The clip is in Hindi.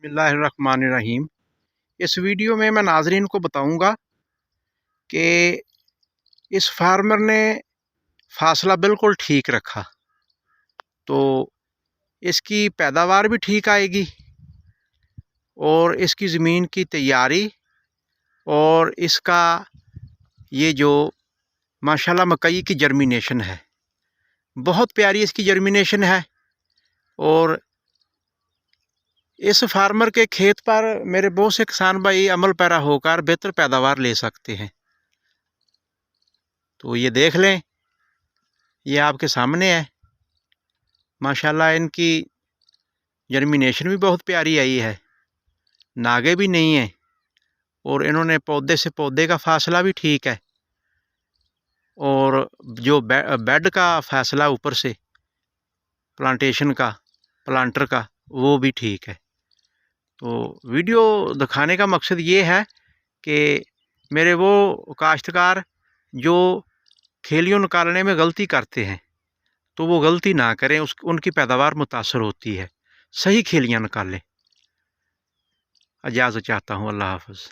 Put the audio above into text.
बिस्मिल्लाहिर्रहमानिर्रहीम। इस वीडियो में मैं नाज़रीन को बताऊंगा कि इस फार्मर ने फासला बिल्कुल ठीक रखा तो इसकी पैदावार भी ठीक आएगी और इसकी ज़मीन की तैयारी और इसका ये जो माशाल्लाह मकई की जर्मिनेशन है, बहुत प्यारी इसकी जर्मिनेशन है। और इस फार्मर के खेत पर मेरे बहुत से किसान भाई अमल पैरा होकर बेहतर पैदावार ले सकते हैं। तो ये देख लें, ये आपके सामने है। माशाल्लाह इनकी जर्मिनेशन भी बहुत प्यारी आई है, नागे भी नहीं है और इन्होंने पौधे से पौधे का फासला भी ठीक है और जो बेड का फासला ऊपर से प्लांटेशन का प्लांटर का वो भी ठीक है। तो वीडियो दिखाने का मकसद ये है कि मेरे वो काश्तकार जो खेलियों निकालने में गलती करते हैं तो वो गलती ना करें, उनकी पैदावार मुतासर होती है। सही खेलियाँ निकालें। इजाज़त चाहता हूँ। अल्लाह हाफ़िज़।